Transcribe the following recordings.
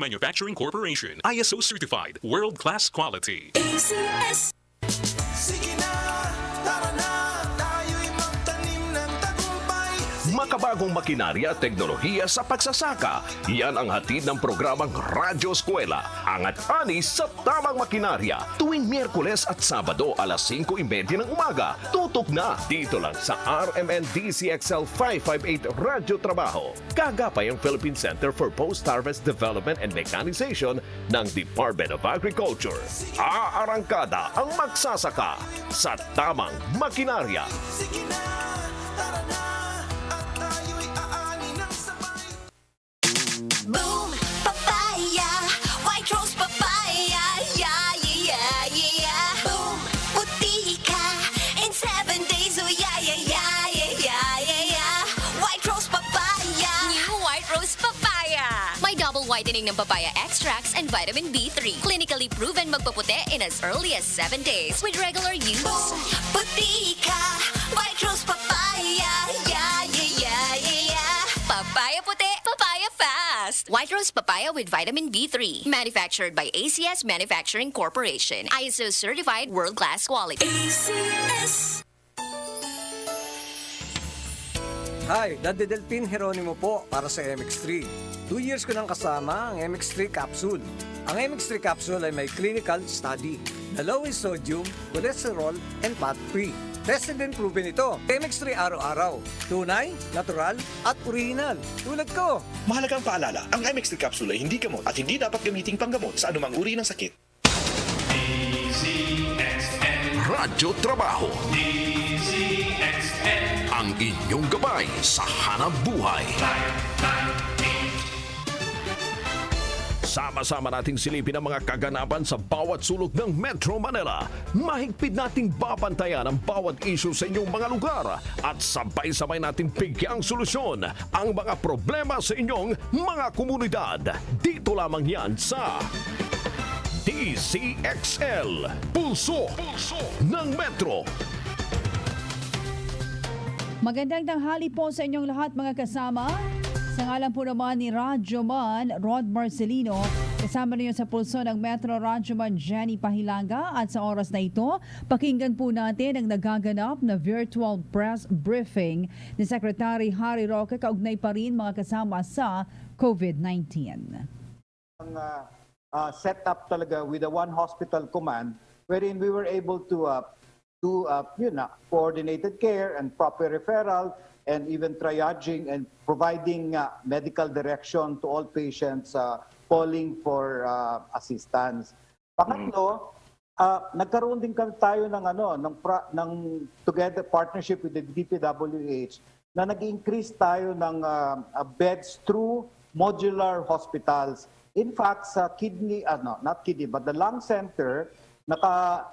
Manufacturing Corporation. ISO certified. World-class quality. ACS. Sige na, tara na, tayo'y magtanim ng tagumpay. Makabagong makinarya at teknolohiya sa pagsasaka. Yan ang hatid ng programang Radyo Eskwela. Angat ani sa tamang makinarya. Tuwing Miyerkules at Sabado alas 5:30 ng umaga. Tutok na dito lang sa RMN Dzxl 558 Radyo Trabaho. Kagapay ang Philippine Center for Post-Harvest Development and Mechanization ng Department of Agriculture. Aarangkada ang magsasaka sa tamang makinarya. Sige na, tara na, at tayo'y aani ng sabay. Boom, papaya, white rose papaya, yeah, yeah, yeah. Boom, puti ka in 7 days, oh yeah, yeah, yeah, yeah, yeah, yeah. White rose papaya. New White Rose Papaya. May double whitening ng papaya extracts and vitamin B3. Clinically proven magpaputi in as early as 7 days with regular use. Boom, puti ka, white rose papaya, yeah, yeah, yeah, yeah. Papaya puti, papaya fast. White Rose Papaya with vitamin B3. Manufactured by ACS Manufacturing Corporation. ISO certified world-class quality. ACS. Hi, Daddy Delpin Jeronimo po para sa MX3. 2 years ko nang kasama ang MX3 capsule. Ang MX3 capsule ay may clinical study na low in sodium, cholesterol, and fat-free. Tested and proven ito. MX3 araw-araw. Tunay, natural, at original. Tulad ko. Mahalagang paalala, ang MX3 capsule ay hindi gamot at hindi dapat gamiting panggamot sa anumang uri ng sakit. Radyo Trabaho. Ang inyong gabay sa hanap buhay. Sama-sama nating silipin ang mga kaganapan sa bawat sulok ng Metro Manila. Mahigpit nating babantayan ang bawat issue sa inyong mga lugar at sabay-sabay nating bigyang solusyon ang mga problema sa inyong mga komunidad. Dito lamang yan sa DZXL, Pulso ng Metro. Magandang tanghali po sa inyong lahat mga kasama. Sa ngalan po naman ni Radyoman Rod Marcelino, kasama niyo sa Pulso ng Metro Radyoman Jenny Pahilanga at sa oras na ito, pakinggan po natin ang nagaganap na virtual press briefing ni Secretary Harry Roque kaugnay pa rin mga kasama sa COVID-19. Set up talaga with a one hospital command wherein we were able to do coordinated care and proper referral and even triaging and providing medical direction to all patients calling for assistance. Pangatlo, nagkaroon din tayo ng together partnership with the DPWH na nag-increase tayo ng beds through modular hospitals. In fact, sa but the lung center,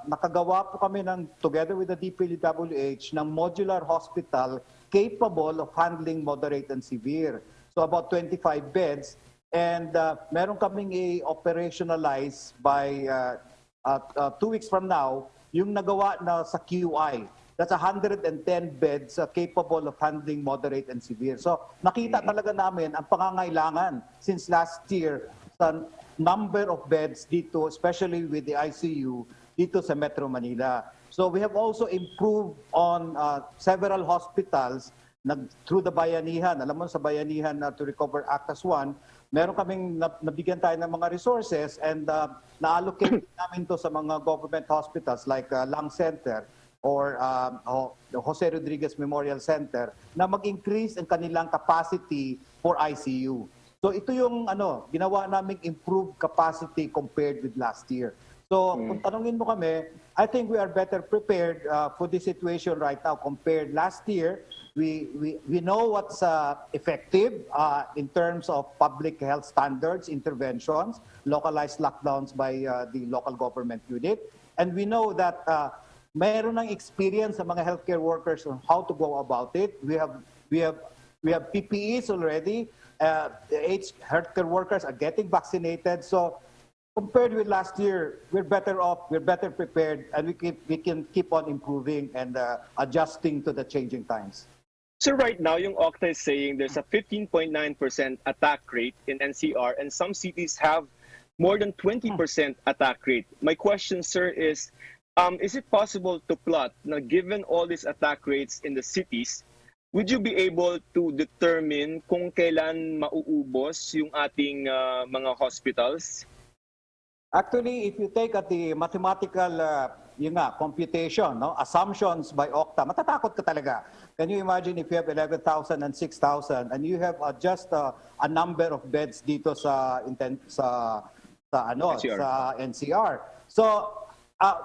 nakagawa po kami together with the DPWH ng modular hospital capable of handling moderate and severe. So about 25 beds. And meron kaming i-operationalize by 2 weeks from now, yung nagawa na sa QI. That's 110 beds capable of handling moderate and severe. So nakita talaga namin ang pangangailangan since last year sa number of beds dito, especially with the ICU dito sa Metro Manila. So we have also improved on several hospitals through the Bayanihan. Alam mo sa Bayanihan to Recover Act as One, meron kaming nabigyan tayo ng mga resources and na-allocate namin to sa mga government hospitals like Lung Center or the Jose Rodriguez Memorial Center na mag-increase ang kanilang capacity for ICU. So ito yung ginawa naming improved capacity compared with last year. So kung tanungin mo kami, I think we are better prepared for this situation right now compared last year. We know what's effective in terms of public health standards, interventions, localized lockdowns by the local government unit. And we know that mayroon ng experience sa mga healthcare workers on how to go about it. We have PPEs already. Healthcare workers are getting vaccinated. So compared with last year, we're better off, we're better prepared, and we can keep on improving and adjusting to the changing times. So right now, yung Okta is saying there's a 15.9% attack rate in NCR, and some cities have more than 20% attack rate. My question, sir, is it possible to plot, na given all these attack rates in the cities, would you be able to determine kung kailan mauubos yung ating mga hospitals? Actually, if you take at the mathematical computation, no, assumptions by Okta, matatakot ka talaga. Can you imagine if you have 11,000 and 6,000 and you have just a number of beds dito sa NCR. sa NCR. So,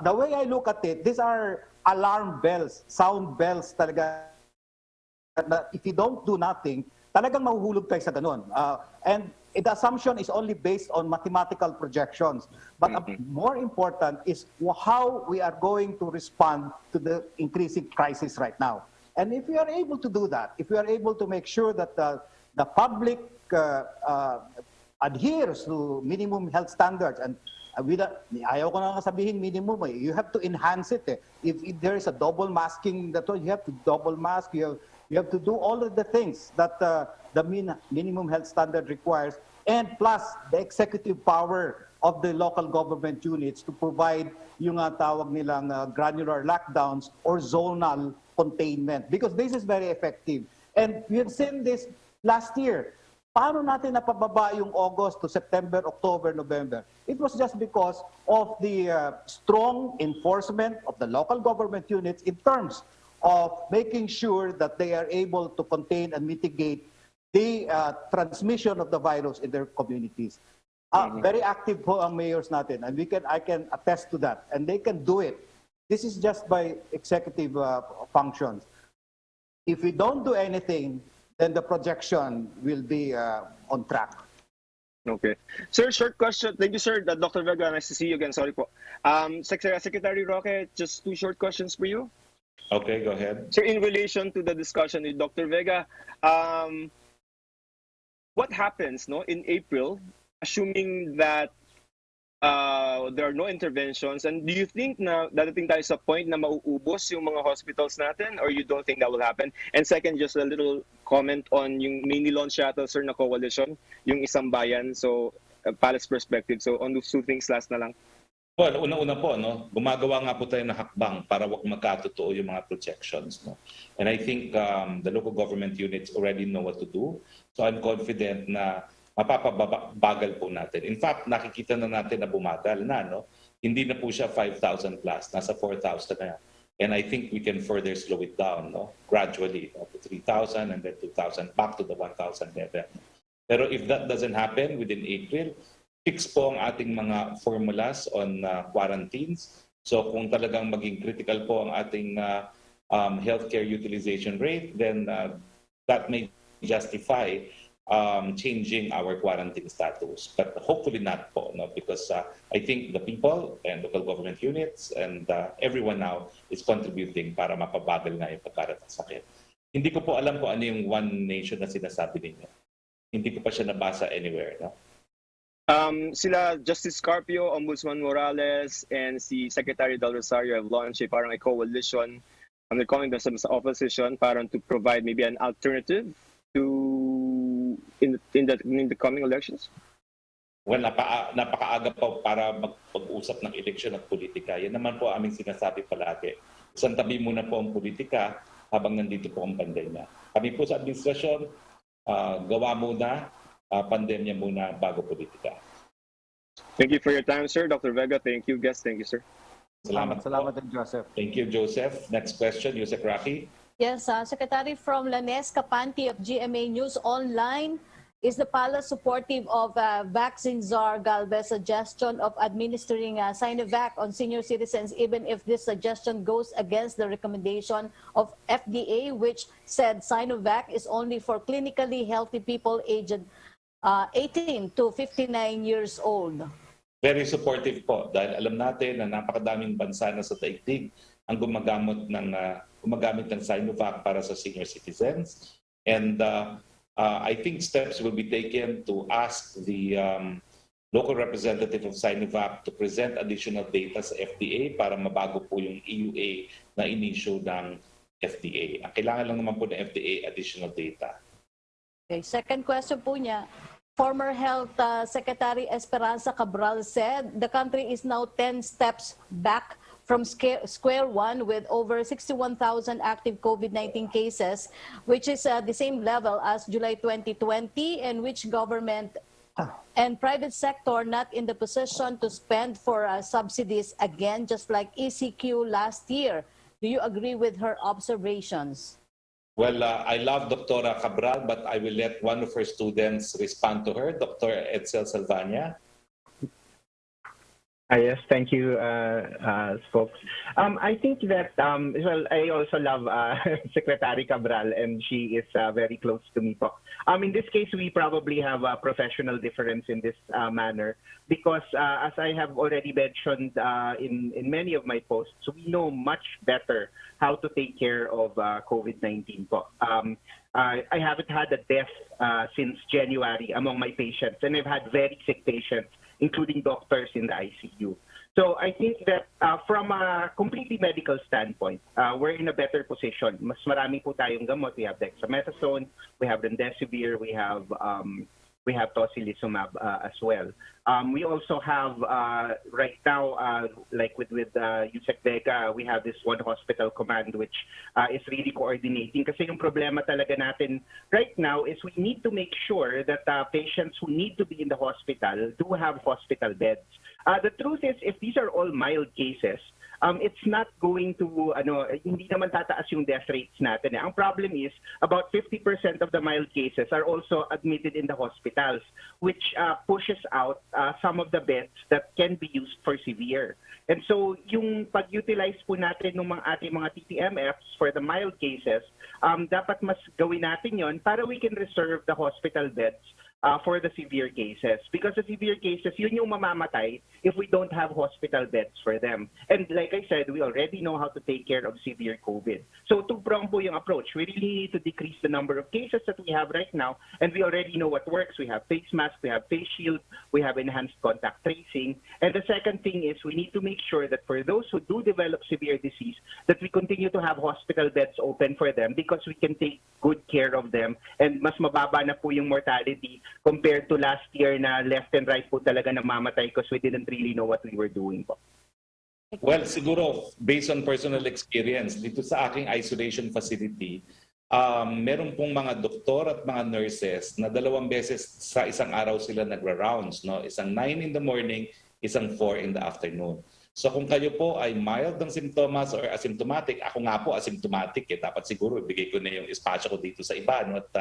the way I look at it, these are alarm bells, sound bells talaga. If you don't do nothing, talagang mahuhulog tayo sa ganun. And the assumption is only based on mathematical projections. But more important is how we are going to respond to the increasing crisis right now. And if we are able to do that, if we are able to make sure that the public adheres to minimum health standards, and ayaw ko na sabihin minimum, you have to enhance it. If there is a double masking, you have to double mask, you have to do all of the things that the minimum health standard requires, and plus the executive power of the local government units to provide yung tawag nilang granular lockdowns or zonal containment, because this is very effective. And we have seen this last year. Paano natin napababa yung August to September, October, November? It was just because of the strong enforcement of the local government units in terms of making sure that they are able to contain and mitigate the transmission of the virus in their communities. Very active po ang mayors natin, and I can attest to that, and they can do it. This is just by executive functions. If we don't do anything, then the projection will be on track. Okay. Sir, short question. Thank you, sir. Dr. Vega, nice to see you again. Sorry po. Secretary Roque, just two short questions for you. Okay, go ahead. Sir, in relation to the discussion with Dr. Vega, what happens in April, assuming that there are no interventions, and do you think na dadating tayo sa point na mauubos yung mga hospitals natin, or you don't think that will happen? And second, just a little comment on yung mini-launch yata, sir, na coalition, yung isang bayan, so Palace perspective. So on those two things, last na lang. Well, una-una po, gumagawa nga po tayo ng hakbang para wag magkatotoo yung mga projections. And I think the local government units already know what to do. So I'm confident na mapapabagal po natin. In fact, nakikita na natin na bumagal na. Hindi na po siya 5,000 plus, nasa 4,000 na. And I think we can further slow it down gradually to 3,000 and then 2,000, back to the 1,000 level. Pero if that doesn't happen within April, fix po ang ating mga formulas on quarantines. So kung talagang maging critical po ang ating healthcare utilization rate, then that may justify changing our quarantine status. But hopefully not po, because I think the people and local government units and everyone now is contributing para mapabagal na yung pagkarat ng sakit. Hindi ko po alam kung ano yung one nation na sinasabi ninyo. Hindi ko pa siya nabasa anywhere. Sila Justice Carpio, Ombudsman Morales, and si Secretary Del Rosario have launched a coalition. They're calling themselves opposition parang to provide maybe an alternative to in the coming elections. Well, napakaaga pa para mag-usap ng eleksyon at politika. Yan naman po aming sinasabi palagi. Isang tabi muna po ang politika habang nandito po ang pandemya. Kami po sa administrasyon, gawa muna, pandemya muna bago politika. Thank you for your time, sir. Dr. Vega, thank you. Guest, thank you, sir. Salamat din, Joseph. Thank you, Joseph. Next question, Yusek Raki. Yes, Secretary from Lanes Capanti of GMA News Online. Is the palace supportive of vaccine czar Galvez' suggestion of administering Sinovac on senior citizens, even if this suggestion goes against the recommendation of FDA, which said Sinovac is only for clinically healthy people aged 18 to 59 years old? Very supportive po dahil alam natin na napakadaming bansa na sa daigdig ang gumagamit ng Sinovac para sa senior citizens. And I think steps will be taken to ask the local representative of Sinovac to present additional data sa FDA para mabago po yung EUA na in-issue ng FDA. Ang kailangan lang naman po ng FDA, additional data. Okay, second question po niya. Former Health Secretary Esperanza Cabral said the country is now 10 steps back from square one with over 61,000 active COVID-19 cases, which is the same level as July 2020, and which government and private sector not in the position to spend for subsidies again, just like ECQ last year. Do you agree with her observations? Well, I love Dr. Cabral, but I will let one of her students respond to her, Dr. Dzxl Salvania. Yes, thank you, folks. I think that, well, I also love Secretary Cabral, and she is very close to me. In this case, we probably have a professional difference in this manner because, as I have already mentioned in many of my posts, we know much better how to take care of COVID-19. I haven't had a death since January among my patients, and I've had very sick patients, including doctors in the ICU. So I think that from a completely medical standpoint, we're in a better position. Mas marami po tayong gamot. We have dexamethasone, we have remdesivir, we have tocilizumab as well. We also have right now, like with Yusek Vega, we have this one hospital command which is really coordinating. Kasi yung problema talaga natin right now is we need to make sure that patients who need to be in the hospital do have hospital beds. The truth is, if these are all mild cases, it's not going to, hindi naman tataas yung death rates natin. Ang problem is, about 50% of the mild cases are also admitted in the hospitals, which pushes out some of the beds that can be used for severe. And so, yung pag-utilize po natin ng ating mga TTMFs for the mild cases, dapat mas gawin natin yon para we can reserve the hospital beds for the severe cases. Because the severe cases, yun yung mamamatay if we don't have hospital beds for them. And like I said, we already know how to take care of severe COVID. So two-prong po yung approach. We really need to decrease the number of cases that we have right now, and we already know what works. We have face masks, we have face shields, we have enhanced contact tracing. And the second thing is we need to make sure that for those who do develop severe disease, that we continue to have hospital beds open for them because we can take good care of them, and mas mababa na po yung mortality compared to last year na left and right po talaga namamatay because we didn't really know what we were doing po. Well, siguro, based on personal experience, dito sa aking isolation facility, meron pong mga doktor at mga nurses na 2 beses sa isang araw sila nagra-rounds. No? Isang 9 in the morning, isang 4 in the afternoon. So kung kayo po ay mild ng symptoms or asymptomatic, ako nga po asymptomatic, dapat siguro ibigay ko na yung espasyo ko dito sa iba, no? At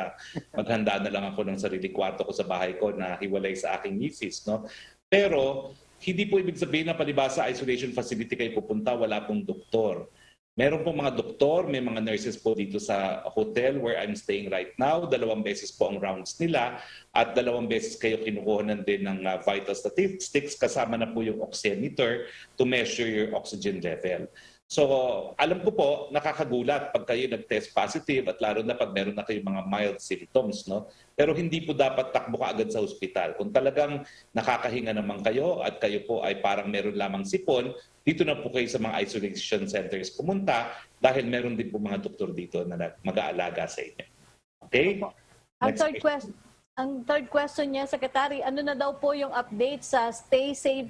maghanda na lang ako ng sarili kwarto ko sa bahay ko na hiwalay sa aking misis. No? Pero hindi po ibig sabihin na palibasa isolation facility kayo pupunta, wala pong doktor. Meron pong mga doktor, may mga nurses po dito sa hotel where I'm staying right now. 2 beses po ang rounds nila at 2 beses kayo kinukuhanan din ng vital statistics kasama na po yung oximeter to measure your oxygen level. So, alam ko po, nakakagulat pag kayo nag-test positive at lalo na pag meron na kayong mga mild symptoms, no? Pero hindi po dapat takbo ka agad sa ospital. Kung talagang nakakahinga naman kayo at kayo po ay parang meron lamang sipon, dito na po kayo sa mga isolation centers pumunta dahil meron din po mga doktor dito na mag-aalaga sa inyo. Okay? Ang third question niya, Secretary, ano na daw po yung update sa Stay Safe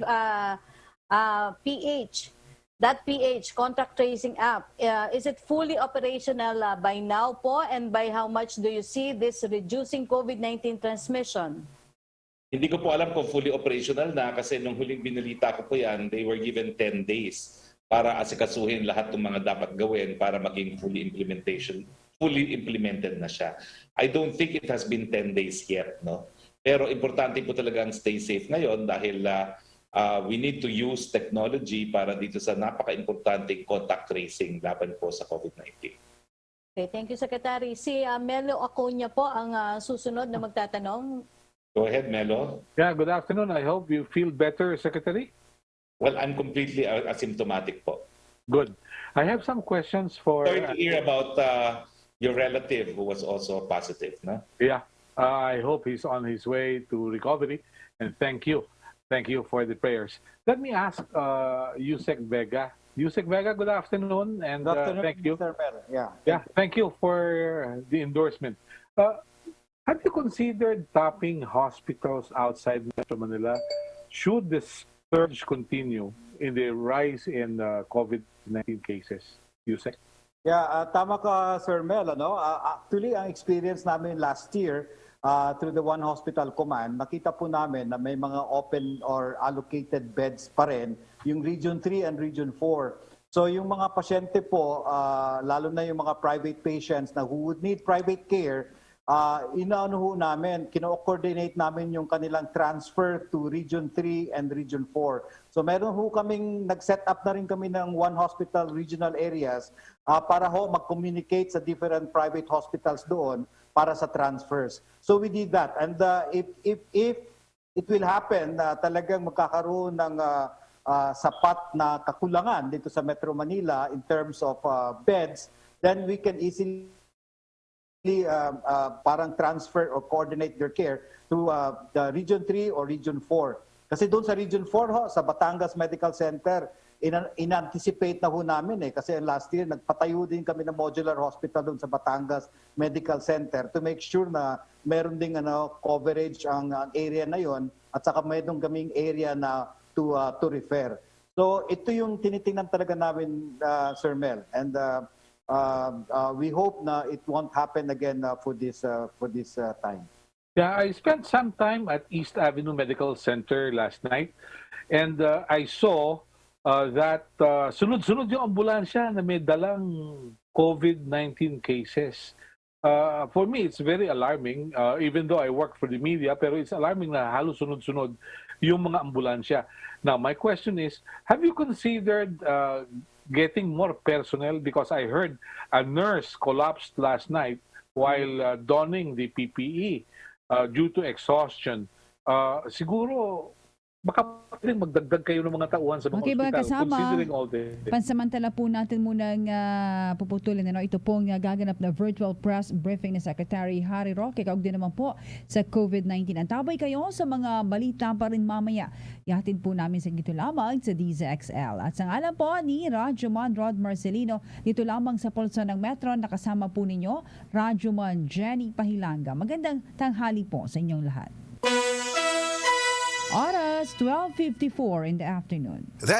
PH? That PH contact tracing app, is it fully operational by now po, and by how much do you see this reducing COVID-19 transmission? Hindi ko po alam kung fully operational na kasi nung huling binalita ko po yan, they were given 10 days para asikasuhin lahat ng mga dapat gawin para maging fully implemented na siya. I don't think it has been 10 days yet, no? Pero importante po talaga ang stay safe ngayon dahil we need to use technology para dito sa napaka-importanting contact tracing laban po sa COVID-19. Okay, thank you, Secretary. Si Melo Acuña po ang susunod na magtatanong. Go ahead, Melo. Yeah, good afternoon. I hope you feel better, Secretary. Well, I'm completely asymptomatic po. Good. I have some questions for... Sorry to hear about your relative who was also positive, no? Yeah, I hope he's on his way to recovery, and thank you. Thank you for the prayers. Let me ask Yusek Vega, Yusek Vega, good afternoon, and Good afternoon, thank you. Mr. Mel. Yeah. Yeah, thank you for the endorsement. Have you considered tapping hospitals outside Metro Manila? Should the surge continue in the rise in COVID-19 cases? Yusek? Yeah, tama ka, Sir Mel. Ano? Actually, ang experience namin last year through the One Hospital Command, nakita po namin na may mga open or allocated beds pa rin, yung Region 3 and Region 4. So yung mga pasyente po, lalo na yung mga private patients na who would need private care, inaano ho namin, kino-coordinate namin yung kanilang transfer to Region 3 and Region 4. So meron ho kaming nag-set up na rin kami ng One Hospital regional areas para ho mag-communicate sa different private hospitals doon para sa transfers. So we did that. And if it will happen na talagang magkakaroon ng sapat na kakulangan dito sa Metro Manila in terms of beds, then we can easily parang transfer or coordinate their care to the Region 3 or Region 4. Kasi doon sa Region 4 ho, sa Batangas Medical Center, in-anticipate na ho namin kasi last year nagpatayo din kami ng modular hospital doon sa Batangas Medical Center to make sure na meron ding coverage ang area na yon at saka meron kaming area na to refer. So ito yung tinitingnan talaga namin, Sir Mel, and we hope na it won't happen again for this time. Yeah, I spent some time at East Avenue Medical Center last night, and I saw that sunod-sunod yung ambulansya na may dalang COVID-19 cases. For me, it's very alarming, even though I work for the media, pero it's alarming na halos sunod-sunod yung mga ambulansya. Now, my question is, have you considered getting more personnel? Because I heard a nurse collapsed last night while donning the PPE due to exhaustion. Siguro, baka pwedeng magdagdag kayo ng mga tauhan sa mga Okay, mga hospital, kasama, considering all this. pansamantala po natin munang puputulin. Ito pong gaganap na virtual press briefing ni Secretary Harry Roque. Kaug din naman po sa COVID-19. Antabay kayo sa mga balita pa rin mamaya. Ihatid po namin sa dito lamang sa Dzxl. At sa ngalan po ni Radyoman Rod Marcelino, dito lamang sa Pulso ng Metro, nakasama po ninyo Radyoman Jenny Pahilanga. Magandang tanghali po sa inyong lahat. Oras 12:54 in the afternoon.